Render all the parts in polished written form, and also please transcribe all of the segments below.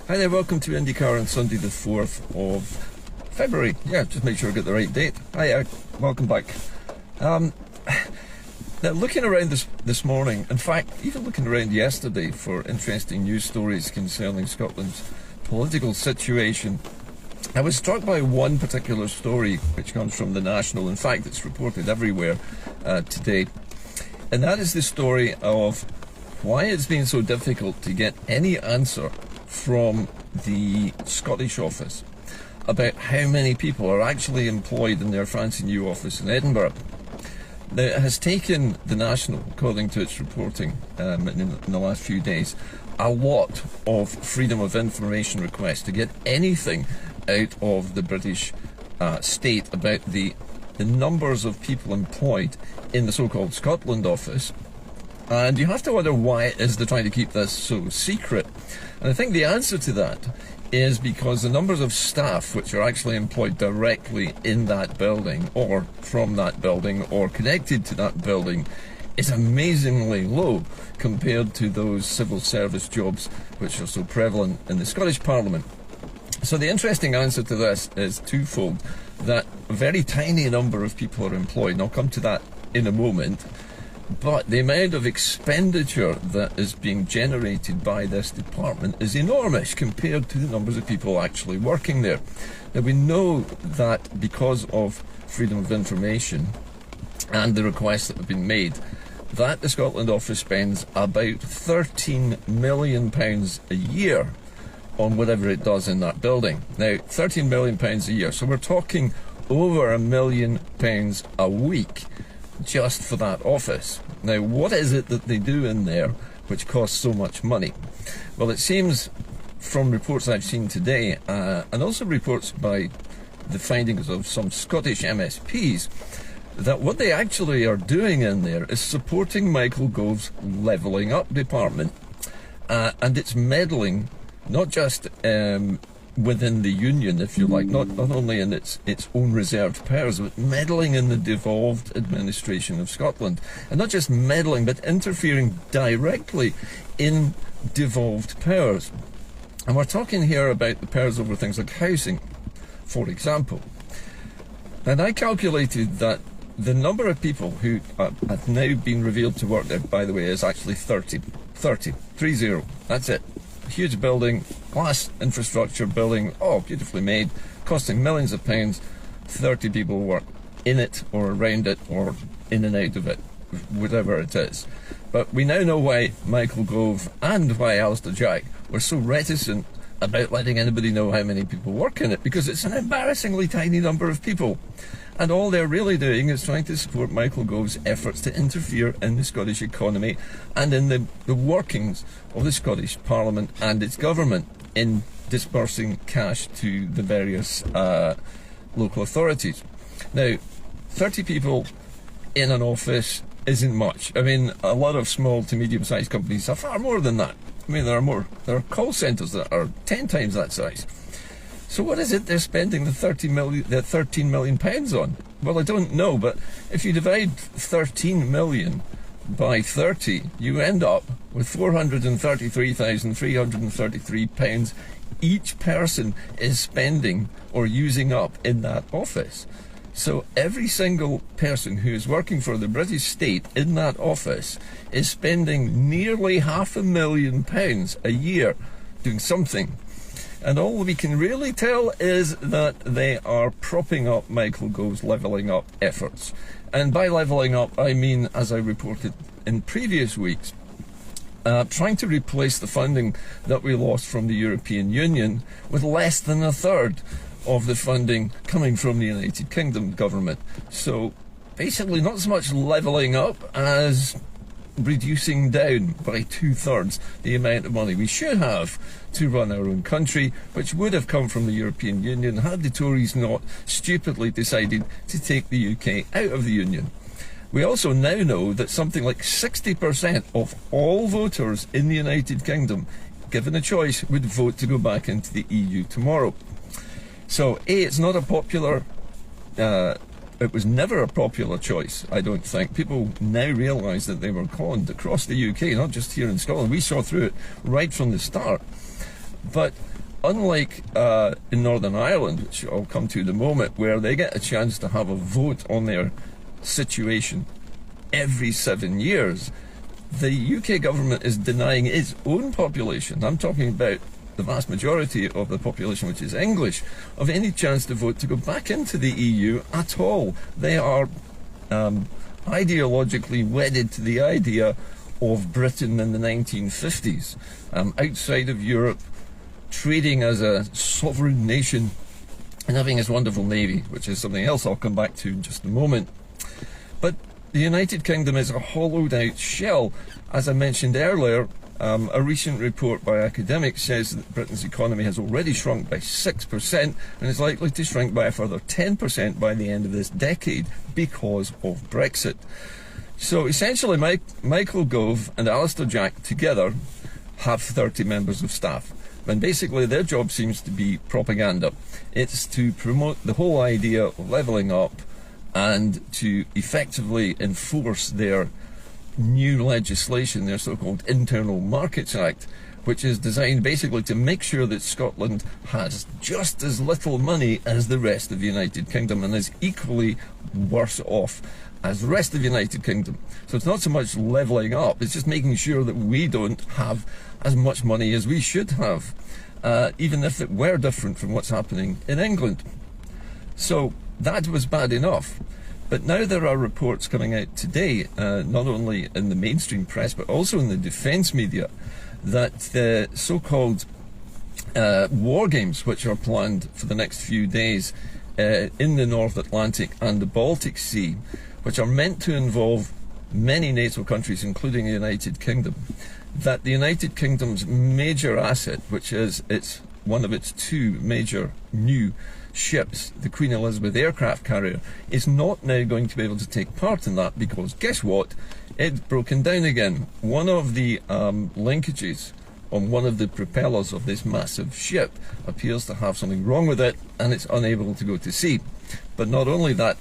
Hi there, welcome to IndyCar on Sunday the 4th of February. Yeah, just make sure I get the right date. Hi, welcome back. Now, looking around this morning, in fact, even looking around yesterday for interesting news stories concerning Scotland's political situation, I was struck by one particular story which comes from the National. In fact, it's reported everywhere today. And that is the story of why it's been so difficult to get any answer from the Scottish office about how many people are actually employed in their fancy new office in Edinburgh. Now, it has taken the National, according to its reporting in the last few days, a lot of freedom of information requests to get anything out of the British state about the numbers of people employed in the so-called Scotland office. And you have to wonder why it is they're trying to keep this so secret. And I think the answer to that is because the numbers of staff which are actually employed directly in that building or from that building or connected to that building is amazingly low compared to those civil service jobs which are so prevalent in the Scottish Parliament. So the interesting answer to this is twofold: that a very tiny number of people are employed, and I'll come to that in a moment, but the amount of expenditure that is being generated by this department is enormous compared to the numbers of people actually working there. Now, we know that because of freedom of information and the requests that have been made, that the Scotland office spends about £13 million a year on whatever it does in that building. Now, £13 million a year, so we're talking over £1 million a week just for that office. Now, what is it that they do in there which costs so much money? Well, it seems from reports I've seen today, and also reports by the findings of some Scottish MSPs, that what they actually are doing in there is supporting Michael Goves' levelling up department, and it's meddling not just within the union, if you like, not only in its own reserved powers, but meddling in the devolved administration of Scotland. And not just meddling, but interfering directly in devolved powers. And we're talking here about the powers over things like housing, for example. And I calculated that the number of people who have now been revealed to work there, by the way, is actually 30. 30. That's it. Huge building, glass infrastructure building, all beautifully made, costing millions of pounds. 30 people work in it or around it or in and out of it, whatever it is. But we now know why Michael Gove and why Alistair Jack were so reticent about letting anybody know how many people work in it, because it's an embarrassingly tiny number of people. And all they're really doing is trying to support Michael Gove's efforts to interfere in the Scottish economy and in the workings of the Scottish Parliament and its government in disbursing cash to the various local authorities. Now, 30 people in an office isn't much. I mean, a lot of small to medium-sized companies are far more than that. I mean, there are call centres that are 10 times that size. So what is it they're spending the 13 million pounds on? Well, I don't know, but if you divide 13 million by 30, you end up with £433,333 each person is spending or using up in that office. So every single person who is working for the British state in that office is spending nearly £500,000 a year doing something. And all we can really tell is that they are propping up Michael Gove's levelling up efforts. And by levelling up, I mean, as I reported in previous weeks, trying to replace the funding that we lost from the European Union with less than a third of the funding coming from the United Kingdom government. So basically not so much levelling up as reducing down by 2/3 the amount of money we should have to run our own country, which would have come from the European Union had the Tories not stupidly decided to take the UK out of the Union. We also now know that something like 60% of all voters in the United Kingdom, given a choice, would vote to go back into the EU tomorrow. So, it's not a popular it was never a popular choice, I don't think. People now realise that they were conned across the UK, not just here in Scotland. We saw through it right from the start. But unlike in Northern Ireland, which I'll come to in a moment, where they get a chance to have a vote on their situation every 7 years, the UK government is denying its own population, I'm talking about the vast majority of the population, which is English, of any chance to vote to go back into the EU at all. They are ideologically wedded to the idea of Britain in the 1950s, outside of Europe, trading as a sovereign nation and having its wonderful navy, which is something else I'll come back to in just a moment. But the United Kingdom is a hollowed out shell. As I mentioned earlier, a recent report by academics says that Britain's economy has already shrunk by 6% and is likely to shrink by a further 10% by the end of this decade because of Brexit. So essentially, Michael Gove and Alistair Jack together have 30 members of staff. And basically their job seems to be propaganda. It's to promote the whole idea of levelling up and to effectively enforce their new legislation, their so-called Internal Markets Act, which is designed basically to make sure that Scotland has just as little money as the rest of the United Kingdom and is equally worse off as the rest of the United Kingdom. So it's not so much levelling up, it's just making sure that we don't have as much money as we should have, even if it were different from what's happening in England. So that was bad enough. But now there are reports coming out today, not only in the mainstream press, but also in the defence media, that the so-called war games, which are planned for the next few days in the North Atlantic and the Baltic Sea, which are meant to involve many NATO countries, including the United Kingdom, that the United Kingdom's major asset, which is one of its two major new ships, the Queen Elizabeth aircraft carrier, is not now going to be able to take part in that because, guess what? It's broken down again. One of the linkages on one of the propellers of this massive ship appears to have something wrong with it and it's unable to go to sea. But not only that,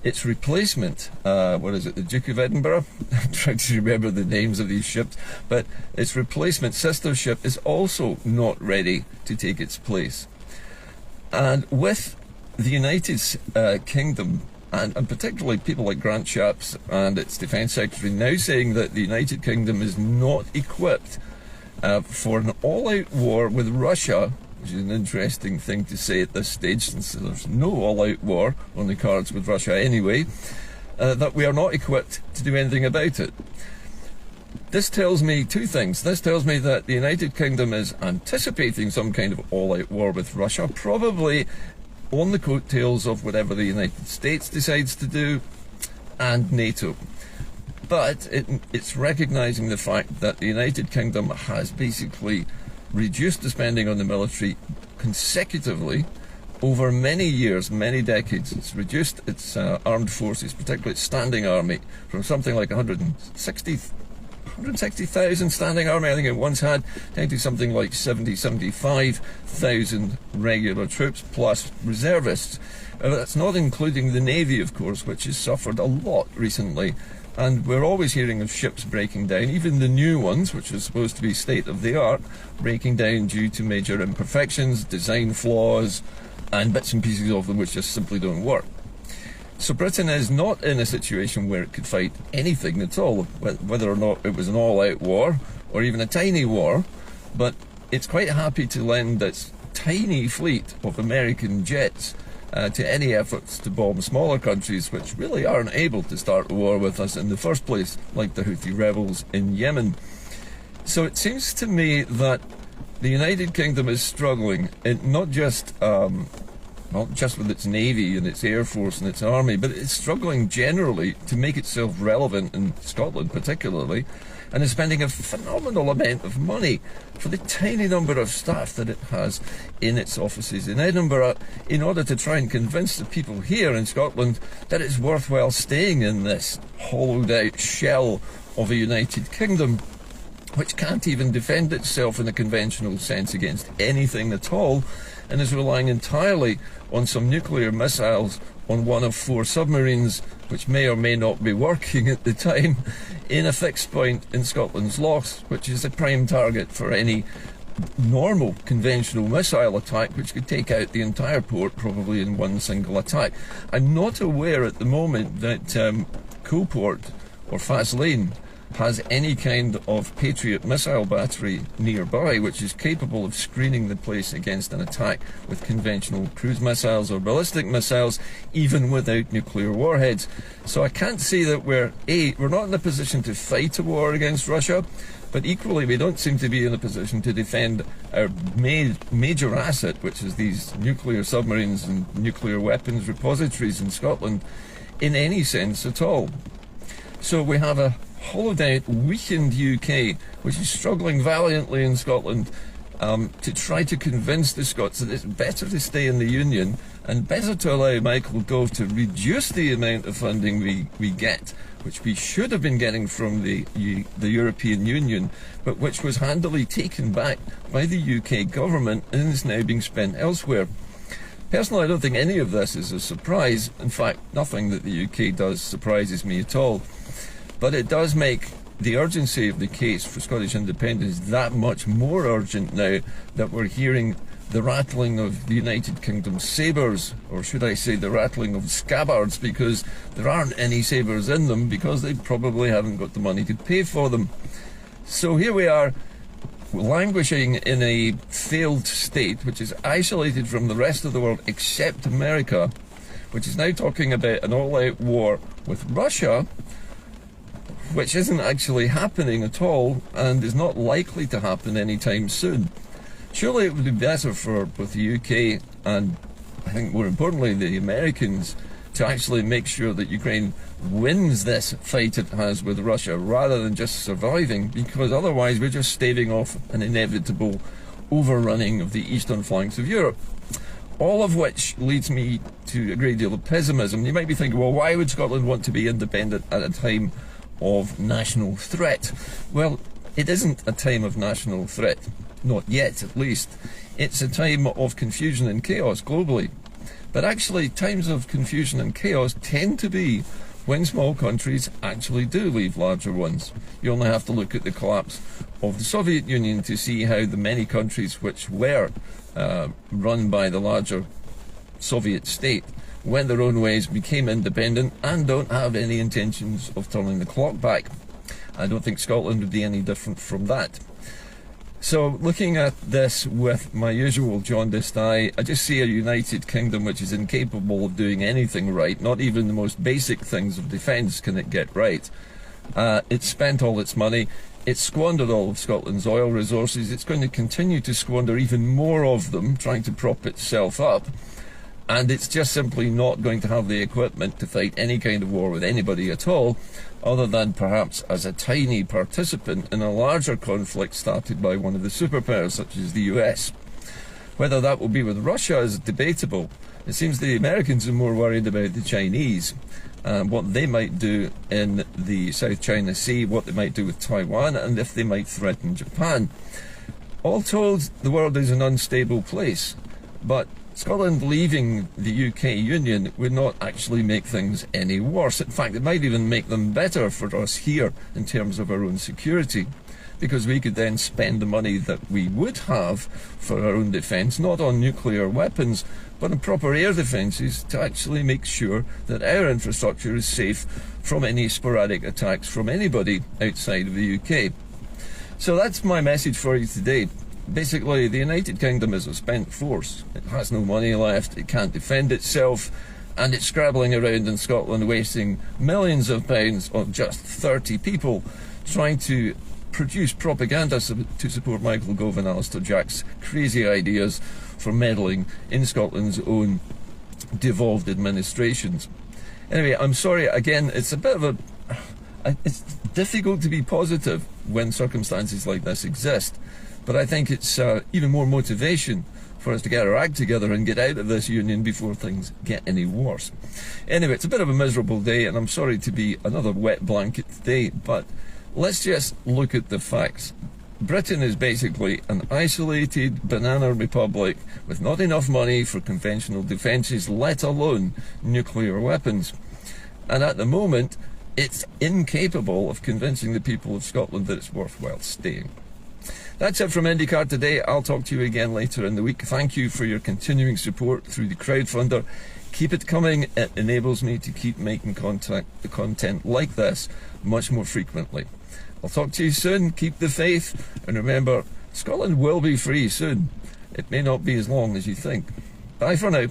its replacement, what is it, the Duke of Edinburgh? I'm trying to remember the names of these ships, but its replacement sister ship is also not ready to take its place. And with the United Kingdom, and particularly people like Grant Shapps and its Defence Secretary now saying that the United Kingdom is not equipped for an all-out war with Russia, which is an interesting thing to say at this stage since there's no all-out war on the cards with Russia anyway, that we are not equipped to do anything about it. This tells me two things. This tells me that the United Kingdom is anticipating some kind of all-out war with Russia, probably on the coattails of whatever the United States decides to do, and NATO. But it's recognising the fact that the United Kingdom has basically reduced the spending on the military consecutively over many years, many decades. It's reduced its armed forces, particularly its standing army, from something like 160,000 standing army, I think it once had, down to something like 75,000 regular troops plus reservists. That's not including the Navy, of course, which has suffered a lot recently. And we're always hearing of ships breaking down, even the new ones, which are supposed to be state-of-the-art, breaking down due to major imperfections, design flaws, and bits and pieces of them which just simply don't work. So Britain is not in a situation where it could fight anything at all, whether or not it was an all-out war, or even a tiny war, but it's quite happy to lend its tiny fleet of American jets to any efforts to bomb smaller countries which really aren't able to start a war with us in the first place, like the Houthi rebels in Yemen. So it seems to me that the United Kingdom is struggling, not just with its navy and its air force and its army, but it's struggling generally to make itself relevant in Scotland particularly, and is spending a phenomenal amount of money for the tiny number of staff that it has in its offices in Edinburgh in order to try and convince the people here in Scotland that it's worthwhile staying in this hollowed out shell of a United Kingdom which can't even defend itself in a conventional sense against anything at all, and is relying entirely on some nuclear missiles on one of 4 submarines, which may or may not be working at the time, in a fixed point in Scotland's Loch, which is a prime target for any normal conventional missile attack which could take out the entire port probably in one single attack. I'm not aware at the moment that Coalport or Faslane has any kind of Patriot missile battery nearby which is capable of screening the place against an attack with conventional cruise missiles or ballistic missiles, even without nuclear warheads. So I can't say that we're not in a position to fight a war against Russia, but equally we don't seem to be in a position to defend our major asset, which is these nuclear submarines and nuclear weapons repositories in Scotland, in any sense at all. So we have a hollowed out, weakened UK, which is struggling valiantly in Scotland to try to convince the Scots that it's better to stay in the Union and better to allow Michael Gove to reduce the amount of funding we get, which we should have been getting from the European Union, but which was handily taken back by the UK government and is now being spent elsewhere. Personally, I don't think any of this is a surprise. In fact, nothing that the UK does surprises me at all. But it does make the urgency of the case for Scottish independence that much more urgent now that we're hearing the rattling of the United Kingdom sabres, or should I say the rattling of scabbards, because there aren't any sabres in them because they probably haven't got the money to pay for them. So here we are, languishing in a failed state which is isolated from the rest of the world except America, which is now talking about an all-out war with Russia, which isn't actually happening at all and is not likely to happen anytime soon. Surely it would be better for both the UK and, I think more importantly, the Americans to actually make sure that Ukraine wins this fight it has with Russia rather than just surviving, because otherwise we're just staving off an inevitable overrunning of the eastern flanks of Europe. All of which leads me to a great deal of pessimism. You might be thinking, well, why would Scotland want to be independent at a time of national threat? Well, it isn't a time of national threat, not yet at least. It's a time of confusion and chaos globally. But actually, times of confusion and chaos tend to be when small countries actually do leave larger ones. You only have to look at the collapse of the Soviet Union to see how the many countries which were run by the larger Soviet state went their own ways, became independent, and don't have any intentions of turning the clock back. I don't think Scotland would be any different from that. So, looking at this with my usual jaundiced eye, I just see a United Kingdom which is incapable of doing anything right. Not even the most basic things of defence can it get right. It's spent all its money. It's squandered all of Scotland's oil resources. It's going to continue to squander even more of them, trying to prop itself up. And it's just simply not going to have the equipment to fight any kind of war with anybody at all, other than perhaps as a tiny participant in a larger conflict started by one of the superpowers, such as the US. Whether that will be with Russia is debatable. It seems the Americans are more worried about the Chinese, what they might do in the South China Sea, what they might do with Taiwan, and if they might threaten Japan. All told, the world is an unstable place, but Scotland leaving the UK Union would not actually make things any worse. In fact, it might even make them better for us here in terms of our own security, because we could then spend the money that we would have for our own defence, not on nuclear weapons, but on proper air defences to actually make sure that our infrastructure is safe from any sporadic attacks from anybody outside of the UK. So that's my message for you today. Basically, the United Kingdom is a spent force. It has no money left, it can't defend itself, and it's scrabbling around in Scotland wasting millions of pounds on just 30 people trying to produce propaganda to support Michael Gove and Alistair Jack's crazy ideas for meddling in Scotland's own devolved administrations. Anyway, I'm sorry, again, it's a bit of it's difficult to be positive when circumstances like this exist. But I think it's even more motivation for us to get our act together and get out of this union before things get any worse. Anyway, it's a bit of a miserable day, and I'm sorry to be another wet blanket today, but let's just look at the facts. Britain is basically an isolated banana republic with not enough money for conventional defences, let alone nuclear weapons. And at the moment, it's incapable of convincing the people of Scotland that it's worthwhile staying. That's it from IndyCar today. I'll talk to you again later in the week. Thank you for your continuing support through the crowdfunder. Keep it coming. It enables me to keep making content like this much more frequently. I'll talk to you soon. Keep the faith. And remember, Scotland will be free soon. It may not be as long as you think. Bye for now.